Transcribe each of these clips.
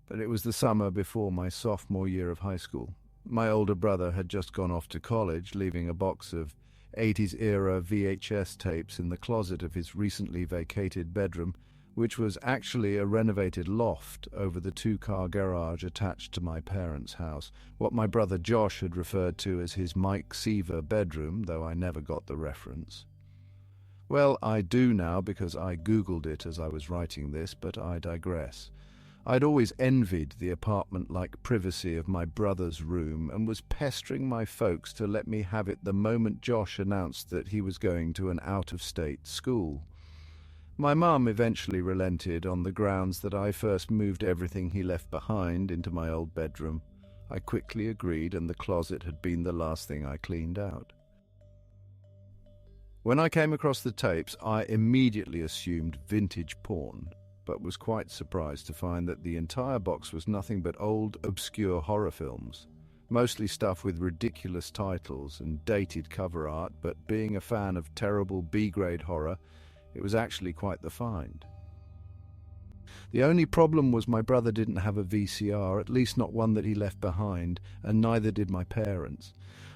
but it was the summer before my sophomore year of high school. My older brother had just gone off to college, leaving a box of 80s-era VHS tapes in the closet of his recently vacated bedroom, which was actually a renovated loft over the two-car garage attached to my parents' house, what my brother Josh had referred to as his Mike Seaver bedroom, though I never got the reference. Well, I do now because I Googled it as I was writing this, but I digress. I'd always envied the apartment-like privacy of my brother's room and was pestering my folks to let me have it the moment Josh announced that he was going to an out-of-state school. My mum eventually relented on the grounds that I first moved everything he left behind into my old bedroom. I quickly agreed, and the closet had been the last thing I cleaned out. When I came across the tapes, I immediately assumed vintage porn, but was quite surprised to find that the entire box was nothing but old, obscure horror films, mostly stuff with ridiculous titles and dated cover art, but being a fan of terrible B-grade horror, it was actually quite the find. The only problem was my brother didn't have a VCR, at least not one that he left behind, and neither did my parents.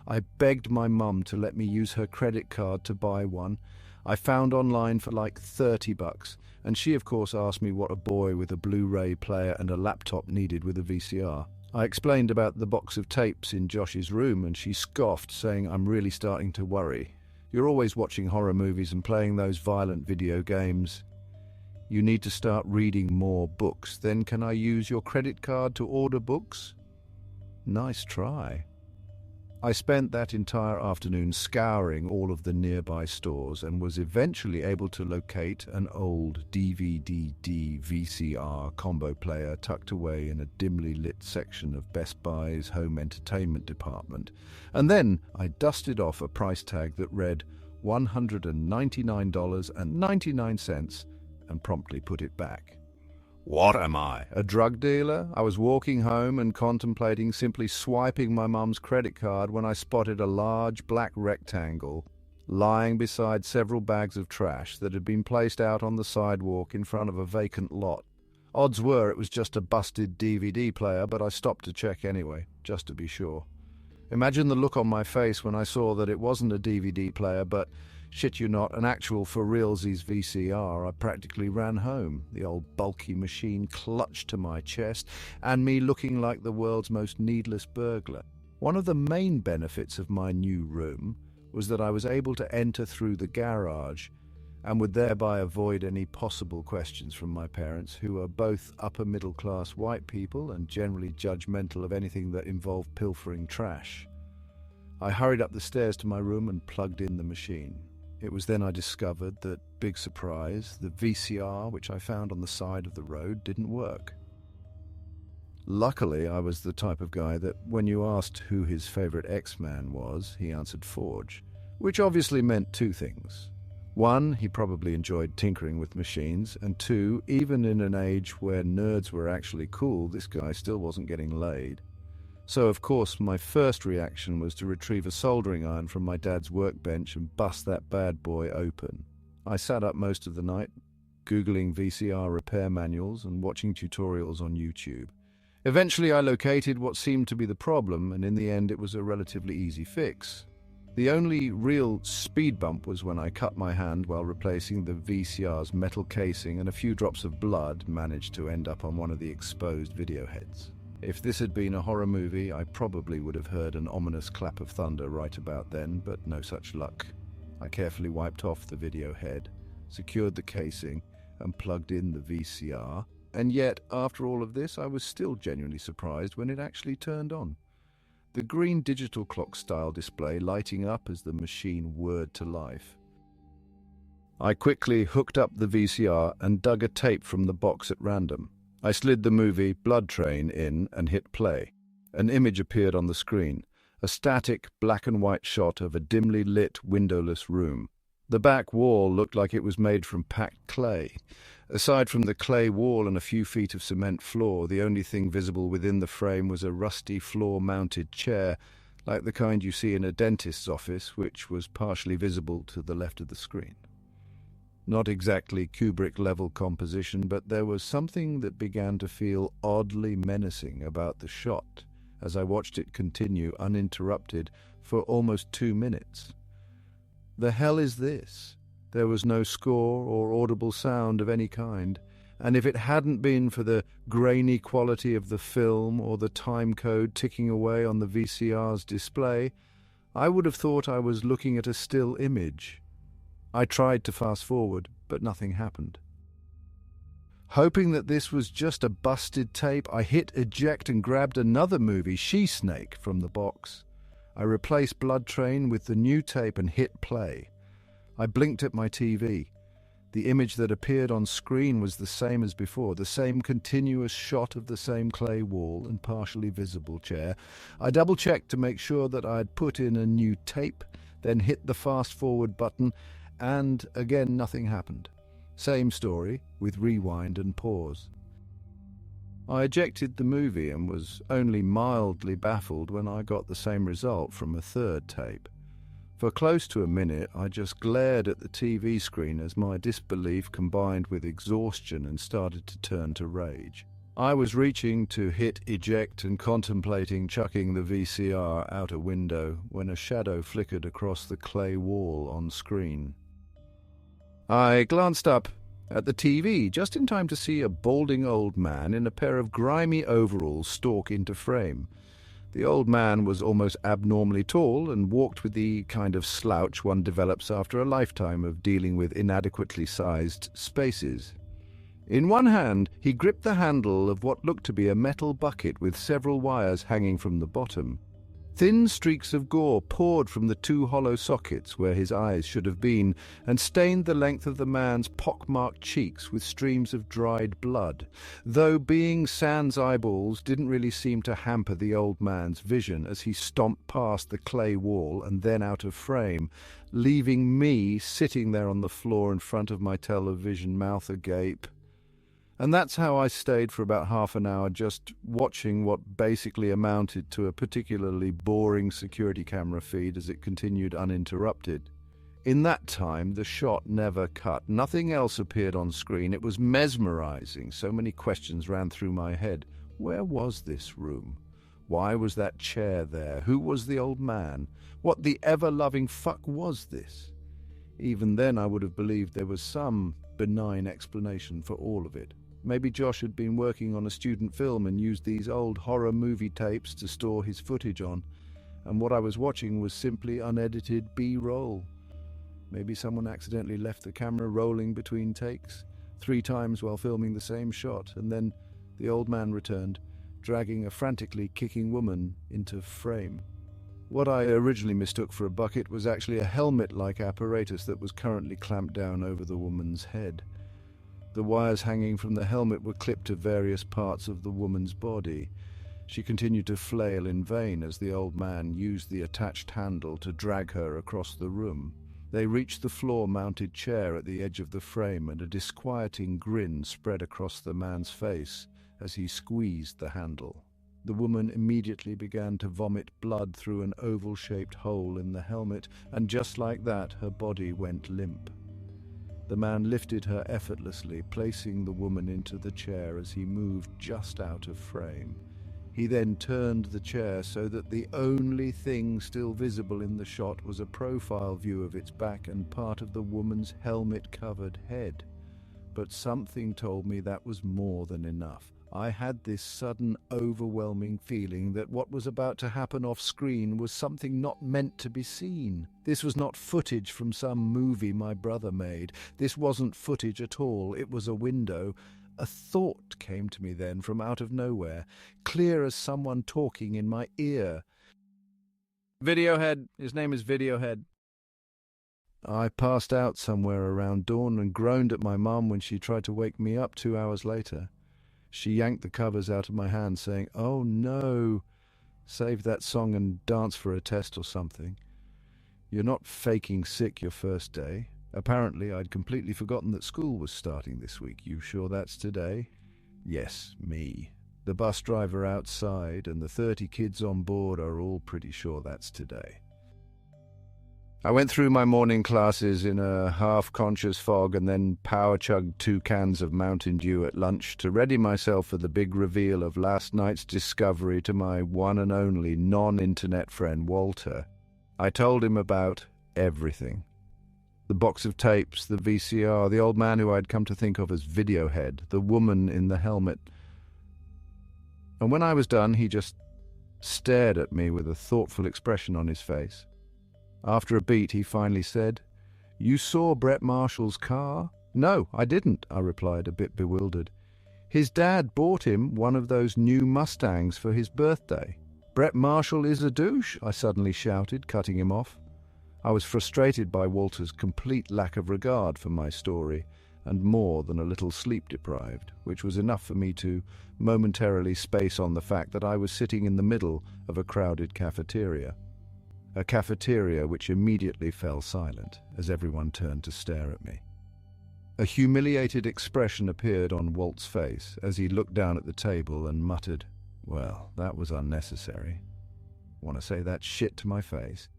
I begged my mum to let me use her credit card to buy one. I found online for like $30, and she of course asked me what a boy with a Blu-ray player and a laptop needed with a VCR. I explained about the box of tapes in Josh's room, and she scoffed, saying I'm really starting to worry. You're always watching horror movies and playing those violent video games. You need to start reading more books. Then can I use your credit card to order books? Nice try. I spent that entire afternoon scouring all of the nearby stores and was eventually able to locate an old DVD VCR combo player tucked away in a dimly lit section of Best Buy's home entertainment department. And then I dusted off a price tag that read $199.99 and promptly put it back. What am I, a drug dealer? I was walking home and contemplating simply swiping my mum's credit card when I spotted a large black rectangle lying beside several bags of trash that had been placed out on the sidewalk in front of a vacant lot. Odds were it was just a busted DVD player, but I stopped to check anyway, just to be sure. Imagine the look on my face when I saw that it wasn't a DVD player, but, shit you not, an actual for-realsies VCR. I practically ran home, the old bulky machine clutched to my chest, and me looking like the world's most needless burglar. One of the main benefits of my new room was that I was able to enter through the garage and would thereby avoid any possible questions from my parents, who are both upper-middle-class white people and generally judgmental of anything that involved pilfering trash. I hurried up the stairs to my room and plugged in the machine. It was then I discovered that, big surprise, the VCR, which I found on the side of the road, didn't work. Luckily, I was the type of guy that when you asked who his favorite X-Man was, he answered Forge, which obviously meant two things. One, he probably enjoyed tinkering with machines, and two, even in an age where nerds were actually cool, this guy still wasn't getting laid. So, of course, my first reaction was to retrieve a soldering iron from my dad's workbench and bust that bad boy open. I sat up most of the night, Googling VCR repair manuals and watching tutorials on YouTube. Eventually, I located what seemed to be the problem, and in the end, it was a relatively easy fix. The only real speed bump was when I cut my hand while replacing the VCR's metal casing, and a few drops of blood managed to end up on one of the exposed video heads. If this had been a horror movie, I probably would have heard an ominous clap of thunder right about then, but no such luck. I carefully wiped off the video head, secured the casing, and plugged in the VCR, and yet, after all of this, I was still genuinely surprised when it actually turned on. The green digital clock-style display lighting up as the machine whirred to life. I quickly hooked up the VCR and dug a tape from the box at random. I slid the movie Blood Train in and hit play. An image appeared on the screen, a static black and white shot of a dimly lit, windowless room. The back wall looked like it was made from packed clay. Aside from the clay wall and a few feet of cement floor, the only thing visible within the frame was a rusty floor-mounted chair, like the kind you see in a dentist's office, which was partially visible to the left of the screen. Not exactly Kubrick-level composition, but there was something that began to feel oddly menacing about the shot as I watched it continue uninterrupted for almost 2 minutes. The hell is this? There was no score or audible sound of any kind, and if it hadn't been for the grainy quality of the film or the time code ticking away on the VCR's display, I would have thought I was looking at a still image. I tried to fast forward, but nothing happened. Hoping that this was just a busted tape, I hit eject and grabbed another movie, She-Snake, from the box. I replaced Blood Train with the new tape and hit play. I blinked at my TV. The image that appeared on screen was the same as before, the same continuous shot of the same clay wall and partially visible chair. I double-checked to make sure that I had put in a new tape, then hit the fast-forward button, and again nothing happened. Same story, with rewind and pause. I ejected the movie and was only mildly baffled when I got the same result from a third tape. For close to a minute, I just glared at the TV screen as my disbelief combined with exhaustion and started to turn to rage. I was reaching to hit eject and contemplating chucking the VCR out a window when a shadow flickered across the clay wall on screen. I glanced up at the TV just in time to see a balding old man in a pair of grimy overalls stalk into frame. The old man was almost abnormally tall and walked with the kind of slouch one develops after a lifetime of dealing with inadequately sized spaces. In one hand, he gripped the handle of what looked to be a metal bucket with several wires hanging from the bottom. Thin streaks of gore poured from the 2 hollow sockets where his eyes should have been and stained the length of the man's pockmarked cheeks with streams of dried blood, though being sans eyeballs didn't really seem to hamper the old man's vision as he stomped past the clay wall and then out of frame, leaving me sitting there on the floor in front of my television, mouth agape. And that's how I stayed for about half an hour, just watching what basically amounted to a particularly boring security camera feed as it continued uninterrupted. In that time, the shot never cut. Nothing else appeared on screen. It was mesmerizing. So many questions ran through my head. Where was this room? Why was that chair there? Who was the old man? What the ever-loving fuck was this? Even then, I would have believed there was some benign explanation for all of it. Maybe Josh had been working on a student film and used these old horror movie tapes to store his footage on, and what I was watching was simply unedited B-roll. Maybe someone accidentally left the camera rolling between takes 3 times while filming the same shot, and then the old man returned, dragging a frantically kicking woman into frame. What I originally mistook for a bucket was actually a helmet-like apparatus that was currently clamped down over the woman's head. The wires hanging from the helmet were clipped to various parts of the woman's body. She continued to flail in vain as the old man used the attached handle to drag her across the room. They reached the floor-mounted chair at the edge of the frame, and a disquieting grin spread across the man's face as he squeezed the handle. The woman immediately began to vomit blood through an oval-shaped hole in the helmet, and just like that, her body went limp. The man lifted her effortlessly, placing the woman into the chair as he moved just out of frame. He then turned the chair so that the only thing still visible in the shot was a profile view of its back and part of the woman's helmet-covered head. But something told me that was more than enough. I had this sudden, overwhelming feeling that what was about to happen off-screen was something not meant to be seen. This was not footage from some movie my brother made. This wasn't footage at all. It was a window. A thought came to me then from out of nowhere, clear as someone talking in my ear. Videohead. His name is Videohead. I passed out somewhere around dawn and groaned at my mum when she tried to wake me up 2 hours later. She yanked the covers out of my hand, saying, "Oh no, save that song and dance for a test or something. You're not faking sick your first day. Apparently I'd completely forgotten that school was starting this week. You sure that's today?" Yes, me. The bus driver outside and the 30 kids on board are all pretty sure that's today. I went through my morning classes in a half-conscious fog and then power-chugged 2 cans of Mountain Dew at lunch to ready myself for the big reveal of last night's discovery to my one and only non-internet friend Walter. I told him about everything. The box of tapes, the VCR, the old man who I'd come to think of as Videohead, the woman in the helmet. And when I was done, he just stared at me with a thoughtful expression on his face. After a beat, he finally said, "You saw Brett Marshall's car?" "No, I didn't," I replied, a bit bewildered. "His dad bought him one of those new Mustangs for his birthday." "Brett Marshall is a douche," I suddenly shouted, cutting him off. I was frustrated by Walter's complete lack of regard for my story, and more than a little sleep-deprived, which was enough for me to momentarily space on the fact that I was sitting in the middle of a crowded cafeteria. A cafeteria which immediately fell silent as everyone turned to stare at me. A humiliated expression appeared on Walt's face as he looked down at the table and muttered, "Well, that was unnecessary. Want to say that shit to my face?"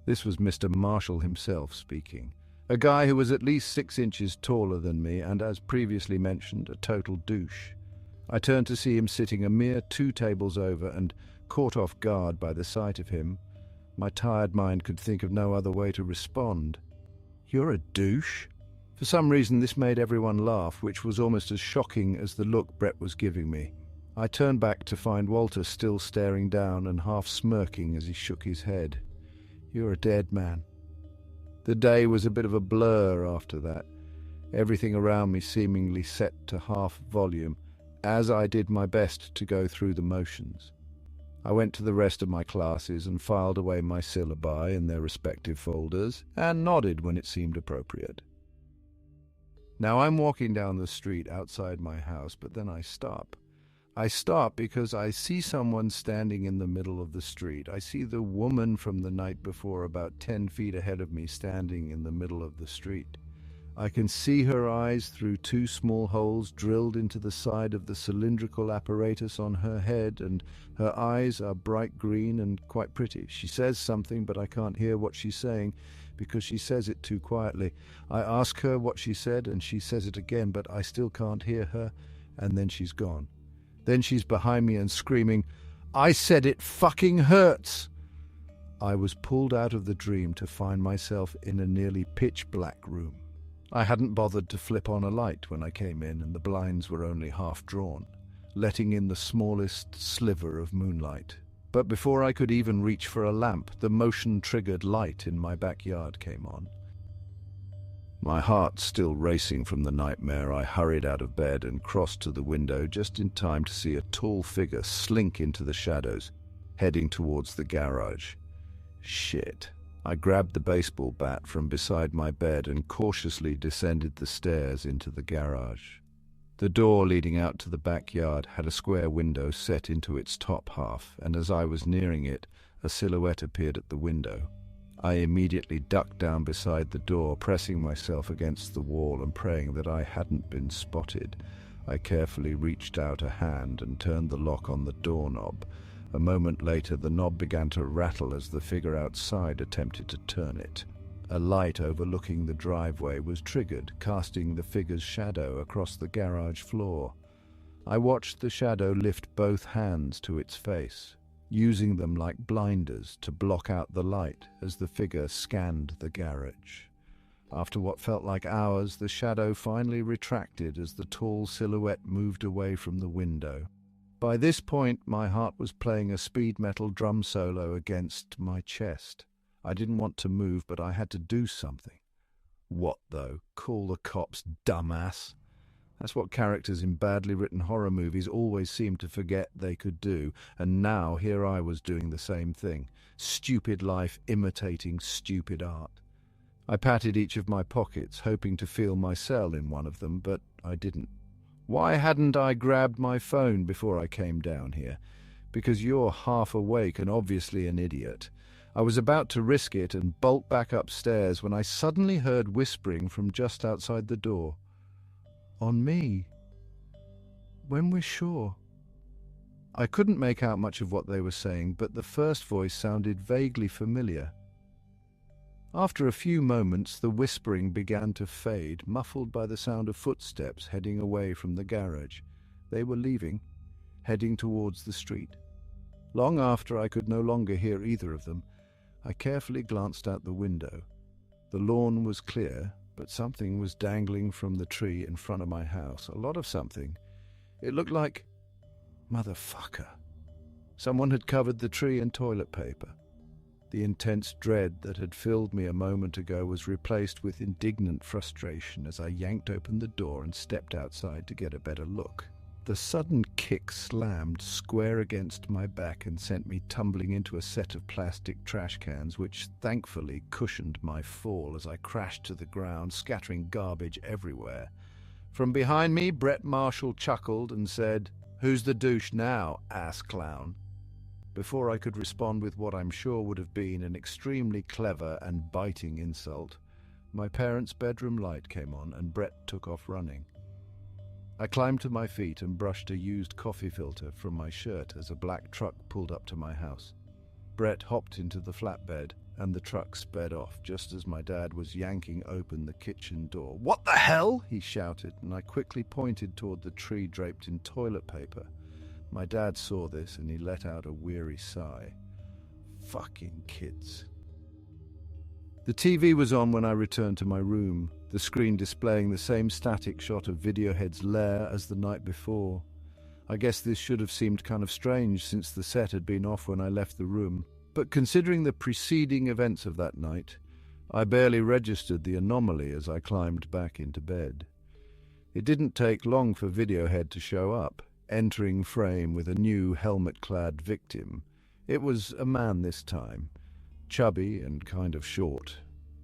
This was Mr. Marshall himself speaking, a guy who was at least 6 inches taller than me and, as previously mentioned, a total douche. I turned to see him sitting a mere 2 tables over, and, caught off guard by the sight of him, my tired mind could think of no other way to respond. "You're a douche?" For some reason this made everyone laugh, which was almost as shocking as the look Brett was giving me. I turned back to find Walter still staring down and half smirking as he shook his head. "You're a dead man." The day was a bit of a blur after that, everything around me seemingly set to half volume, as I did my best to go through the motions. I went to the rest of my classes and filed away my syllabi in their respective folders, and nodded when it seemed appropriate. Now I'm walking down the street outside my house, but then I stop. I stop because I see someone standing in the middle of the street. I see the woman from the night before about 10 feet ahead of me standing in the middle of the street. I can see her eyes through 2 small holes drilled into the side of the cylindrical apparatus on her head, and her eyes are bright green and quite pretty. She says something, but I can't hear what she's saying because she says it too quietly. I ask her what she said, and she says it again, but I still can't hear her, and then she's gone. Then she's behind me and screaming, "I said it fucking hurts!" I was pulled out of the dream to find myself in a nearly pitch-black room. I hadn't bothered to flip on a light when I came in, and the blinds were only half drawn, letting in the smallest sliver of moonlight. But before I could even reach for a lamp, the motion-triggered light in my backyard came on. My heart still racing from the nightmare, I hurried out of bed and crossed to the window just in time to see a tall figure slink into the shadows, heading towards the garage. Shit. I grabbed the baseball bat from beside my bed and cautiously descended the stairs into the garage. The door leading out to the backyard had a square window set into its top half, and as I was nearing it, a silhouette appeared at the window. I immediately ducked down beside the door, pressing myself against the wall and praying that I hadn't been spotted. I carefully reached out a hand and turned the lock on the doorknob. A moment later, the knob began to rattle as the figure outside attempted to turn it. A light overlooking the driveway was triggered, casting the figure's shadow across the garage floor. I watched the shadow lift both hands to its face, using them like blinders to block out the light as the figure scanned the garage. After what felt like hours, the shadow finally retracted as the tall silhouette moved away from the window. By this point, my heart was playing a speed metal drum solo against my chest. I didn't want to move, but I had to do something. What, though? Call the cops, dumbass. That's what characters in badly written horror movies always seem to forget they could do, and now here I was doing the same thing. Stupid life imitating stupid art. I patted each of my pockets, hoping to feel my cell in one of them, but I didn't. Why hadn't I grabbed my phone before I came down here? Because you're half awake and obviously an idiot. I was about to risk it and bolt back upstairs when I suddenly heard whispering from just outside the door. On me. When we're sure. I couldn't make out much of what they were saying, but the first voice sounded vaguely familiar. After a few moments, the whispering began to fade, muffled by the sound of footsteps heading away from the garage. They were leaving, heading towards the street. Long after I could no longer hear either of them, I carefully glanced out the window. The lawn was clear, but something was dangling from the tree in front of my house. A lot of something. It looked like... Motherfucker. Someone had covered the tree in toilet paper. The intense dread that had filled me a moment ago was replaced with indignant frustration as I yanked open the door and stepped outside to get a better look. The sudden kick slammed square against my back and sent me tumbling into a set of plastic trash cans, which thankfully cushioned my fall as I crashed to the ground, scattering garbage everywhere. From behind me, Brett Marshall chuckled and said, "Who's the douche now, ass clown?" Before I could respond with what I'm sure would have been an extremely clever and biting insult, my parents' bedroom light came on and Brett took off running. I climbed to my feet and brushed a used coffee filter from my shirt as a black truck pulled up to my house. Brett hopped into the flatbed and the truck sped off just as my dad was yanking open the kitchen door. "What the hell?" he shouted, and I quickly pointed toward the tree draped in toilet paper. My dad saw this and he let out a weary sigh. Fucking kids. The TV was on when I returned to my room, the screen displaying the same static shot of Videohead's lair as the night before. I guess this should have seemed kind of strange since the set had been off when I left the room, but considering the preceding events of that night, I barely registered the anomaly as I climbed back into bed. It didn't take long for Videohead to show up, entering frame with a new helmet-clad victim. It was a man this time, chubby and kind of short.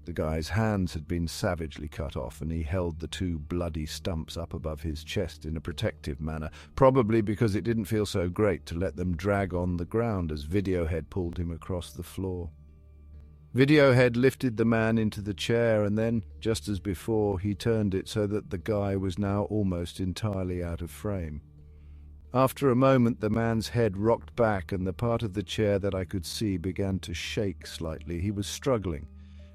The guy's hands had been savagely cut off, and he held the two bloody stumps up above his chest in a protective manner, probably because it didn't feel so great to let them drag on the ground as Videohead pulled him across the floor. Videohead lifted the man into the chair, and then, just as before, he turned it so that the guy was now almost entirely out of frame. After a moment, the man's head rocked back and the part of the chair that I could see began to shake slightly. He was struggling.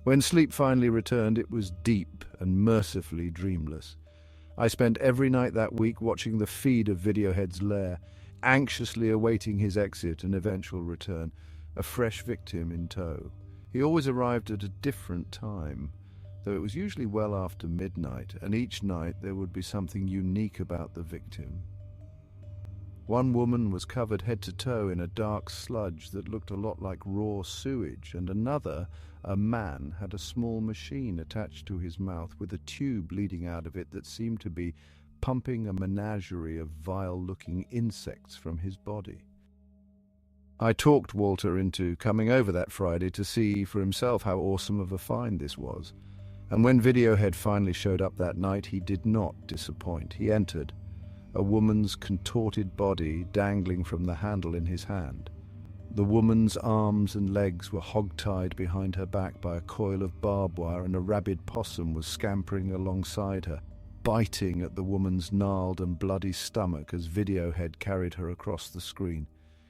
When sleep finally returned, it was deep and mercifully dreamless. I spent every night that week watching the feed of Videohead's lair, anxiously awaiting his exit and eventual return, a fresh victim in tow. He always arrived at a different time, though it was usually well after midnight, and each night there would be something unique about the victim. One woman was covered head to toe in a dark sludge that looked a lot like raw sewage, and another, a man, had a small machine attached to his mouth with a tube leading out of it that seemed to be pumping a menagerie of vile-looking insects from his body. I talked Walter into coming over that Friday to see for himself how awesome of a find this was, and when Videohead finally showed up that night, he did not disappoint. He entered, a woman's contorted body dangling from the handle in his hand. The woman's arms and legs were hog-tied behind her back by a coil of barbed wire, and a rabid possum was scampering alongside her, biting at the woman's gnarled and bloody stomach as Videohead carried her across the screen.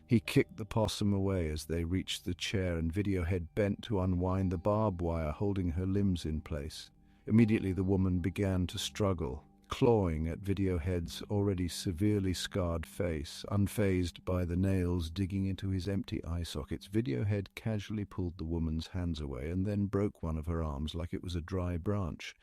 He kicked the possum away as they reached the chair, and Videohead bent to unwind the barbed wire holding her limbs in place. Immediately the woman began to struggle, clawing at Videohead's already severely scarred face. Unfazed by the nails digging into his empty eye sockets, Videohead casually pulled the woman's hands away and then broke one of her arms like it was a dry branch.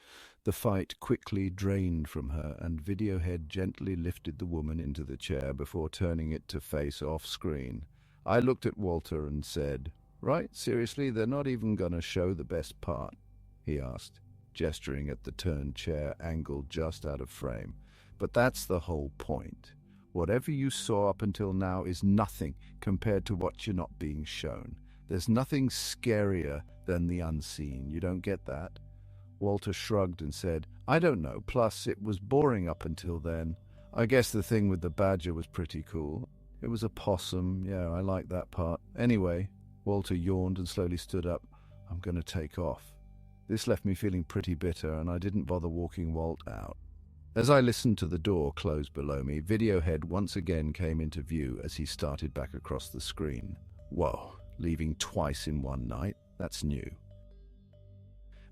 The fight quickly drained from her, and Videohead gently lifted the woman into the chair before turning it to face off-screen. I looked at Walter and said, "Right, seriously, they're not even gonna show the best part?" he asked, gesturing at the turned chair angled just out of frame. "But that's the whole point. Whatever you saw up until now is nothing compared to what you're not being shown. There's nothing scarier than the unseen. You don't get that?" Walter shrugged and said, "I don't know, plus it was boring up until then. I guess the thing with the badger was pretty cool. It was a possum, yeah, I like that part. Anyway," Walter yawned and slowly stood up, "I'm going to take off." This left me feeling pretty bitter, and I didn't bother walking Walt out. As I listened to the door close below me, Videohead once again came into view as he started back across the screen. Whoa, leaving twice in one night? That's new.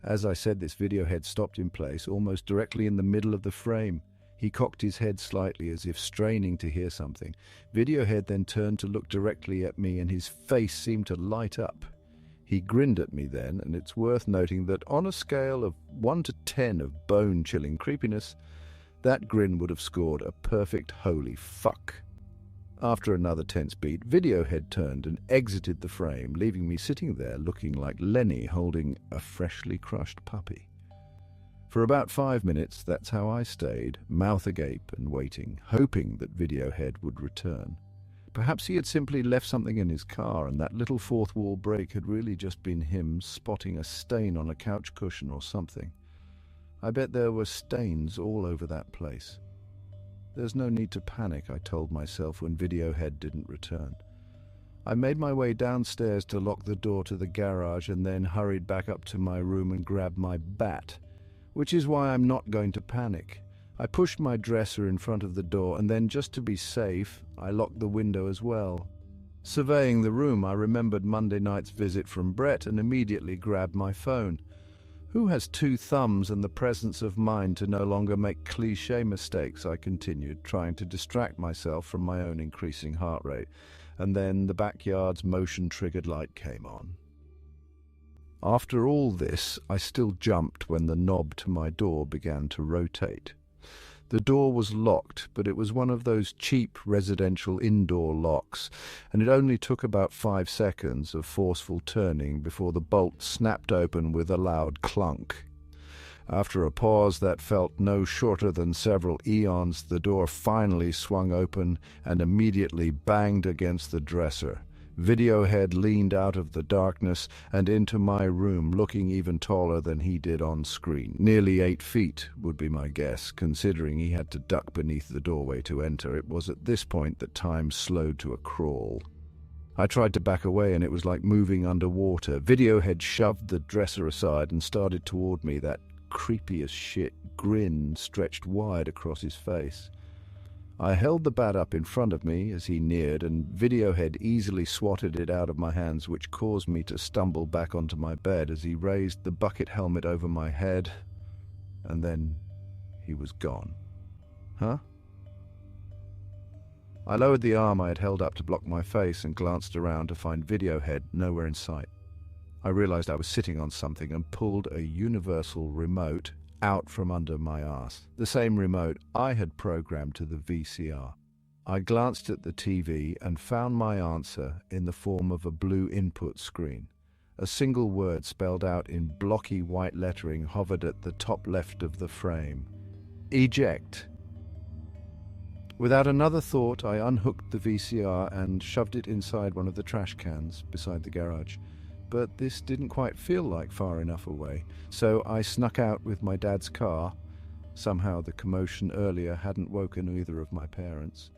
As I said, this video head stopped in place, almost directly in the middle of the frame. He cocked his head slightly as if straining to hear something. Videohead then turned to look directly at me and his face seemed to light up. He grinned at me then, and it's worth noting that on a scale of 1 to 10 of bone-chilling creepiness, that grin would have scored a perfect holy fuck. After another tense beat, Videohead turned and exited the frame, leaving me sitting there looking like Lenny holding a freshly crushed puppy. For about 5 minutes, that's how I stayed, mouth agape and waiting, hoping that Videohead would return. Perhaps he had simply left something in his car, and that little fourth wall break had really just been him spotting a stain on a couch cushion or something. I bet there were stains all over that place. There's no need to panic, I told myself when Videohead didn't return. I made my way downstairs to lock the door to the garage and then hurried back up to my room and grabbed my bat, which is why I'm not going to panic. I pushed my dresser in front of the door and then, just to be safe, I locked the window as well. Surveying the room, I remembered Monday night's visit from Brett and immediately grabbed my phone. Who has 2 thumbs and the presence of mind to no longer make cliché mistakes? I continued, trying to distract myself from my own increasing heart rate. And then the backyard's motion-triggered light came on. After all this, I still jumped when the knob to my door began to rotate. The door was locked, but it was one of those cheap residential indoor locks, and it only took about 5 seconds of forceful turning before the bolt snapped open with a loud clunk. After a pause that felt no shorter than several eons, the door finally swung open and immediately banged against the dresser. Videohead leaned out of the darkness and into my room, looking even taller than he did on screen. Nearly 8 feet, would be my guess, considering he had to duck beneath the doorway to enter. It was at this point that time slowed to a crawl. I tried to back away, and it was like moving underwater. Videohead shoved the dresser aside and started toward me, that creepy as shit grin stretched wide across his face. I held the bat up in front of me as he neared, and Videohead easily swatted it out of my hands, which caused me to stumble back onto my bed as he raised the bucket helmet over my head, and then he was gone. Huh? I lowered the arm I had held up to block my face and glanced around to find Videohead nowhere in sight. I realized I was sitting on something and pulled a universal remote out from under my arse, the same remote I had programmed to the VCR. I glanced at the TV and found my answer in the form of a blue input screen. A single word spelled out in blocky white lettering hovered at the top left of the frame. Eject. Without another thought, I unhooked the VCR and shoved it inside one of the trash cans beside the garage. But this didn't quite feel like far enough away, so I snuck out with my dad's car. Somehow the commotion earlier hadn't woken either of my parents,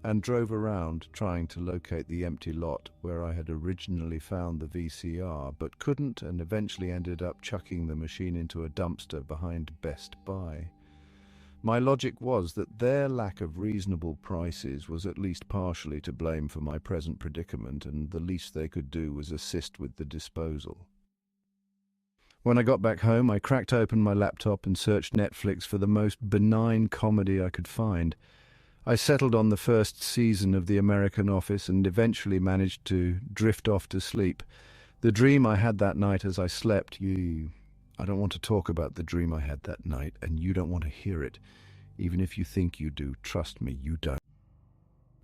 and drove around trying to locate the empty lot where I had originally found the VCR, but couldn't, and eventually ended up chucking the machine into a dumpster behind Best Buy. My logic was that their lack of reasonable prices was at least partially to blame for my present predicament, and the least they could do was assist with the disposal. When I got back home, I cracked open my laptop and searched Netflix for the most benign comedy I could find. I settled on the first season of The American Office and eventually managed to drift off to sleep. The dream I had that night as I slept, I don't want to talk about the dream I had that night, and you don't want to hear it. Even if you think you do, trust me, you don't.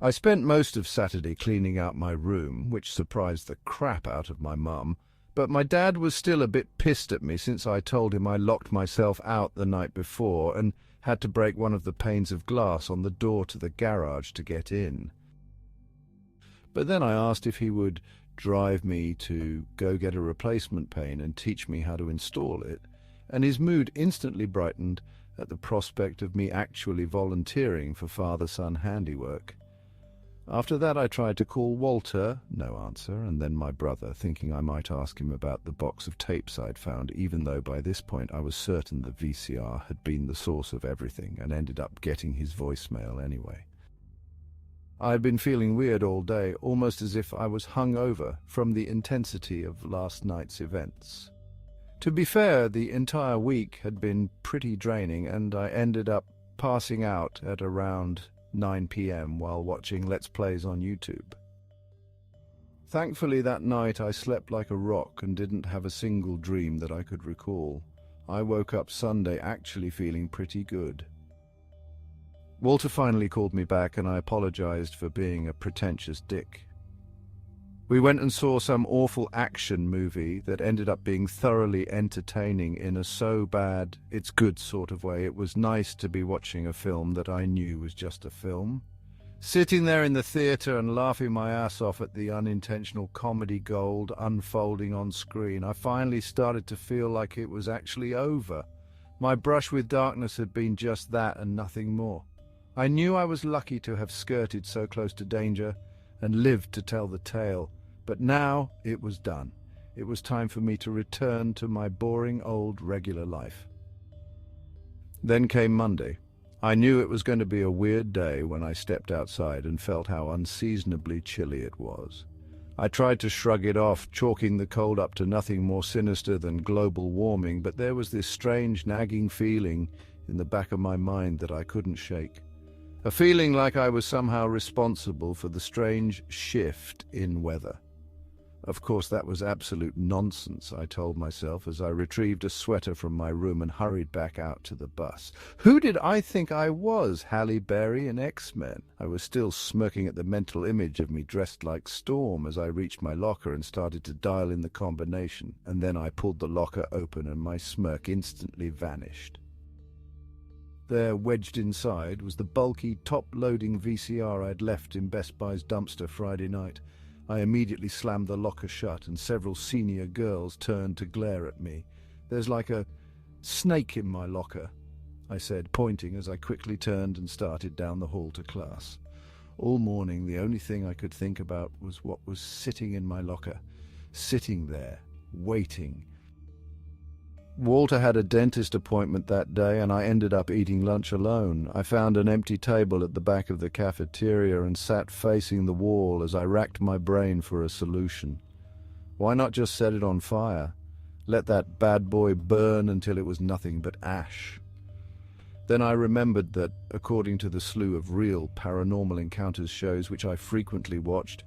I spent most of Saturday cleaning out my room, which surprised the crap out of my mum, but my dad was still a bit pissed at me since I told him I locked myself out the night before and had to break one of the panes of glass on the door to the garage to get in. But then I asked if he would drive me to go get a replacement pane and teach me how to install it, and his mood instantly brightened at the prospect of me actually volunteering for father-son handiwork. After that I tried to call Walter, no answer, and then my brother, thinking I might ask him about the box of tapes I'd found, even though by this point I was certain the VCR had been the source of everything, and ended up getting his voicemail anyway. I had been feeling weird all day, almost as if I was hungover from the intensity of last night's events. To be fair, the entire week had been pretty draining, and I ended up passing out at around 9 p.m. while watching Let's Plays on YouTube. Thankfully, that night I slept like a rock and didn't have a single dream that I could recall. I woke up Sunday actually feeling pretty good. Walter finally called me back, and I apologized for being a pretentious dick. We went and saw some awful action movie that ended up being thoroughly entertaining in a so bad it's good sort of way. It was nice to be watching a film that I knew was just a film. Sitting there in the theatre and laughing my ass off at the unintentional comedy gold unfolding on screen, I finally started to feel like it was actually over. My brush with darkness had been just that and nothing more. I knew I was lucky to have skirted so close to danger and lived to tell the tale, but now it was done. It was time for me to return to my boring old regular life. Then came Monday. I knew it was going to be a weird day when I stepped outside and felt how unseasonably chilly it was. I tried to shrug it off, chalking the cold up to nothing more sinister than global warming, but there was this strange nagging feeling in the back of my mind that I couldn't shake. A feeling like I was somehow responsible for the strange shift in weather. Of course, that was absolute nonsense, I told myself as I retrieved a sweater from my room and hurried back out to the bus. Who did I think I was, Halle Berry in X-Men? I was still smirking at the mental image of me dressed like Storm as I reached my locker and started to dial in the combination, and then I pulled the locker open and my smirk instantly vanished. There, wedged inside, was the bulky, top-loading VCR I'd left in Best Buy's dumpster Friday night. I immediately slammed the locker shut, and several senior girls turned to glare at me. "There's like a snake in my locker," I said, pointing as I quickly turned and started down the hall to class. All morning, the only thing I could think about was what was sitting in my locker, sitting there, waiting. Walter had a dentist appointment that day, and I ended up eating lunch alone. I found an empty table at the back of the cafeteria and sat facing the wall as I racked my brain for a solution. Why not just set it on fire? Let that bad boy burn until it was nothing but ash. Then I remembered that, according to the slew of real paranormal encounters shows which I frequently watched,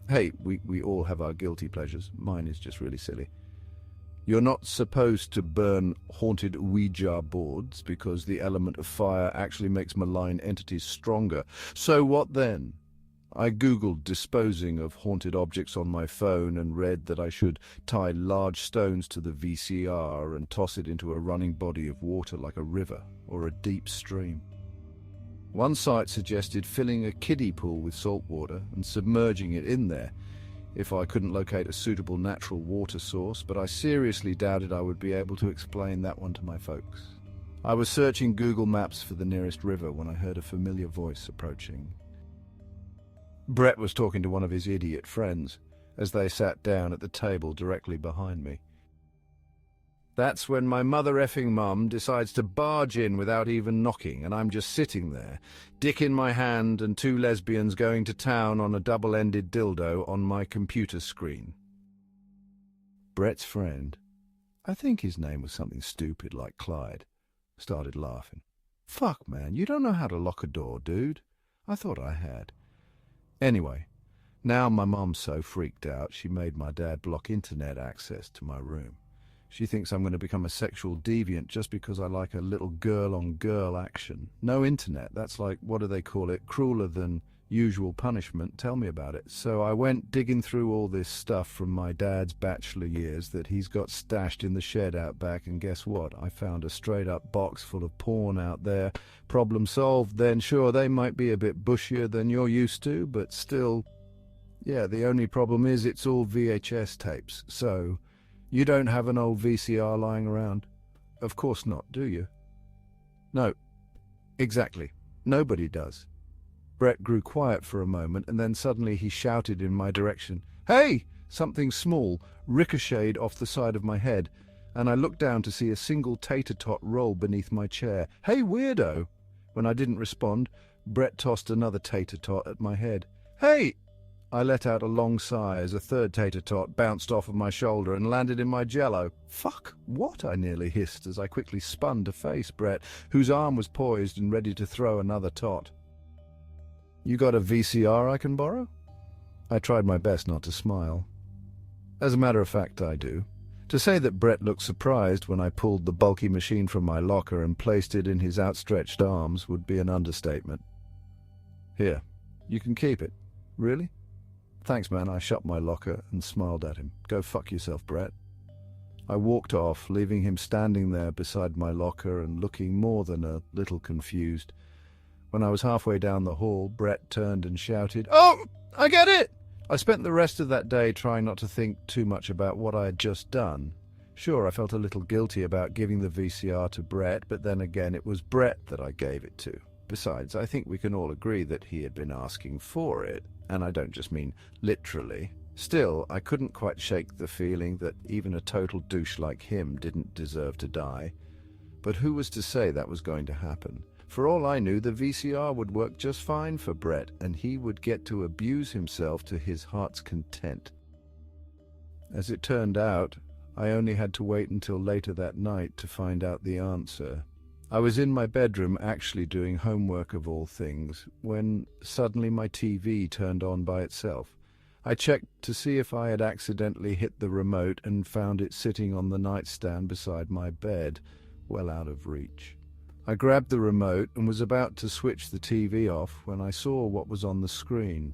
hey, we all have our guilty pleasures. Mine is just really silly. You're not supposed to burn haunted Ouija boards because the element of fire actually makes malign entities stronger. So what then? I googled disposing of haunted objects on my phone and read that I should tie large stones to the VCR and toss it into a running body of water like a river or a deep stream. One site suggested filling a kiddie pool with salt water and submerging it in there if I couldn't locate a suitable natural water source, but I seriously doubted I would be able to explain that one to my folks. I was searching Google Maps for the nearest river when I heard a familiar voice approaching. Brett was talking to one of his idiot friends as they sat down at the table directly behind me. That's when my mother-effing mum decides to barge in without even knocking, and I'm just sitting there, dick in my hand and two lesbians going to town on a double-ended dildo on my computer screen. Brett's friend, I think his name was something stupid like Clyde, started laughing. "Fuck, man, you don't know how to lock a door, dude. I thought I had." Anyway, now my mum's so freaked out she made my dad block internet access to my room. She thinks I'm going to become a sexual deviant just because I like a little girl-on-girl action. No internet, that's like, what do they call it, crueler than usual punishment. Tell me about it. So I went digging through all this stuff from my dad's bachelor years that he's got stashed in the shed out back, and guess what? I found a straight-up box full of porn out there. Problem solved then. Sure, they might be a bit bushier than you're used to, but still, yeah, the only problem is it's all VHS tapes, so you don't have an old VCR lying around? Of course not, do you? No, exactly. Nobody does. Brett grew quiet for a moment, and then suddenly he shouted in my direction, "Hey!" Something small ricocheted off the side of my head, and I looked down to see a single tater-tot roll beneath my chair. "Hey, weirdo!" When I didn't respond, Brett tossed another tater-tot at my head. "Hey!" I let out a long sigh as a third tater tot bounced off of my shoulder and landed in my jello. "Fuck, what?" I nearly hissed as I quickly spun to face Brett, whose arm was poised and ready to throw another tot. "You got a VCR I can borrow?" I tried my best not to smile. As a matter of fact, I do. To say that Brett looked surprised when I pulled the bulky machine from my locker and placed it in his outstretched arms would be an understatement. "Here, you can keep it." "Really?" "Thanks, man." I shut my locker and smiled at him. "Go fuck yourself, Brett." I walked off, leaving him standing there beside my locker and looking more than a little confused. When I was halfway down the hall, Brett turned and shouted, "Oh, I get it!" I spent the rest of that day trying not to think too much about what I had just done. Sure, I felt a little guilty about giving the VCR to Brett, but then again it was Brett that I gave it to. Besides, I think we can all agree that he had been asking for it, and I don't just mean literally. Still, I couldn't quite shake the feeling that even a total douche like him didn't deserve to die. But who was to say that was going to happen? For all I knew, the VCR would work just fine for Brett, and he would get to abuse himself to his heart's content. As it turned out, I only had to wait until later that night to find out the answer. I was in my bedroom actually doing homework of all things, when suddenly my TV turned on by itself. I checked to see if I had accidentally hit the remote and found it sitting on the nightstand beside my bed, well out of reach. I grabbed the remote and was about to switch the TV off when I saw what was on the screen.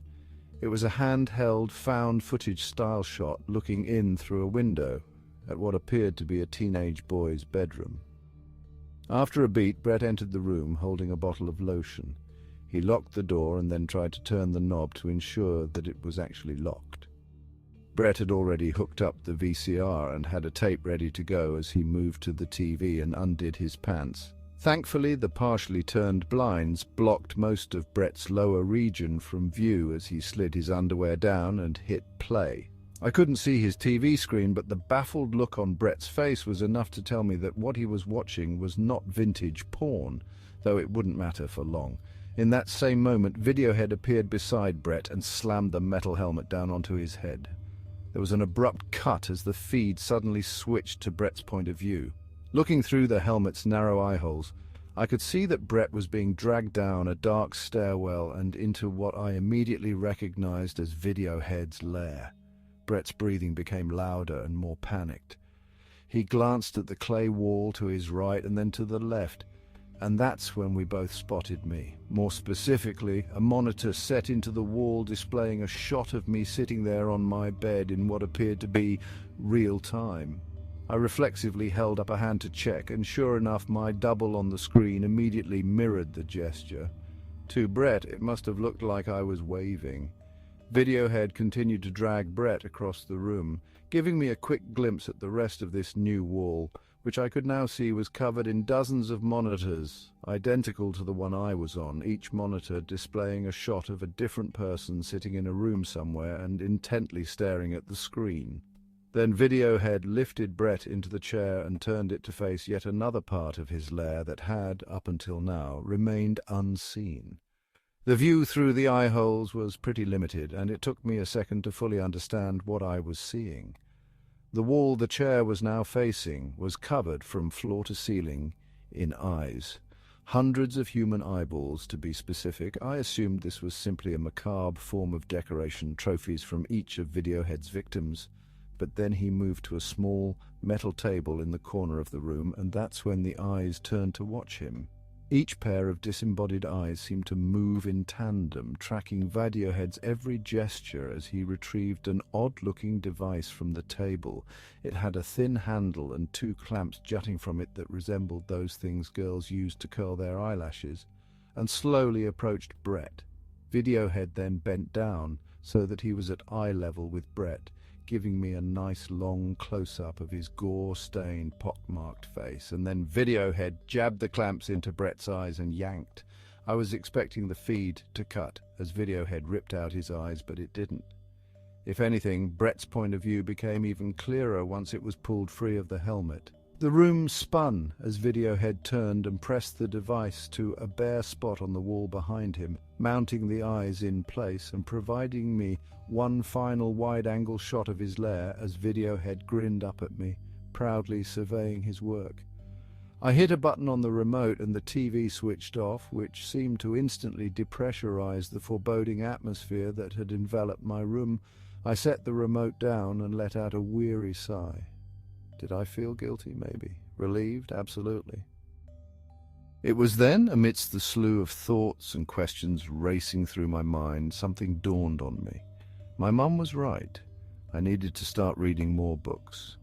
It was a handheld found footage style shot looking in through a window at what appeared to be a teenage boy's bedroom. After a beat, Brett entered the room holding a bottle of lotion. He locked the door and then tried to turn the knob to ensure that it was actually locked. Brett had already hooked up the VCR and had a tape ready to go as he moved to the TV and undid his pants. Thankfully, the partially turned blinds blocked most of Brett's lower region from view as he slid his underwear down and hit play. I couldn't see his TV screen, but the baffled look on Brett's face was enough to tell me that what he was watching was not vintage porn, though it wouldn't matter for long. In that same moment, Videohead appeared beside Brett and slammed the metal helmet down onto his head. There was an abrupt cut as the feed suddenly switched to Brett's point of view. Looking through the helmet's narrow eye holes, I could see that Brett was being dragged down a dark stairwell and into what I immediately recognized as Videohead's lair. Brett's breathing became louder and more panicked. He glanced at the clay wall to his right and then to the left, and that's when we both spotted me. More specifically, a monitor set into the wall displaying a shot of me sitting there on my bed in what appeared to be real time. I reflexively held up a hand to check, and sure enough, my double on the screen immediately mirrored the gesture. To Brett, it must have looked like I was waving. Videohead continued to drag Brett across the room, giving me a quick glimpse at the rest of this new wall, which I could now see was covered in dozens of monitors, identical to the one I was on, each monitor displaying a shot of a different person sitting in a room somewhere and intently staring at the screen. Then Videohead lifted Brett into the chair and turned it to face yet another part of his lair that had, up until now, remained unseen. The view through the eye holes was pretty limited, and it took me a second to fully understand what I was seeing. The wall the chair was now facing was covered from floor to ceiling in eyes. Hundreds of human eyeballs, to be specific. I assumed this was simply a macabre form of decoration, trophies from each of Videohead's victims. But then he moved to a small metal table in the corner of the room, and that's when the eyes turned to watch him. Each pair of disembodied eyes seemed to move in tandem, tracking Videohead's every gesture as he retrieved an odd-looking device from the table. It had a thin handle and two clamps jutting from it that resembled those things girls used to curl their eyelashes, and slowly approached Brett. Videohead then bent down so that he was at eye level with Brett, giving me a nice long close-up of his gore-stained, pockmarked face, and then Videohead jabbed the clamps into Brett's eyes and yanked. I was expecting the feed to cut as Videohead ripped out his eyes, but it didn't. If anything, Brett's point of view became even clearer once it was pulled free of the helmet. The room spun as Videohead turned and pressed the device to a bare spot on the wall behind him, mounting the eyes in place and providing me one final wide-angle shot of his lair as Videohead grinned up at me, proudly surveying his work. I hit a button on the remote and the TV switched off, which seemed to instantly depressurize the foreboding atmosphere that had enveloped my room. I set the remote down and let out a weary sigh. Did I feel guilty, maybe? Relieved? Absolutely. It was then, amidst the slew of thoughts and questions racing through my mind, something dawned on me. My mum was right. I needed to start reading more books.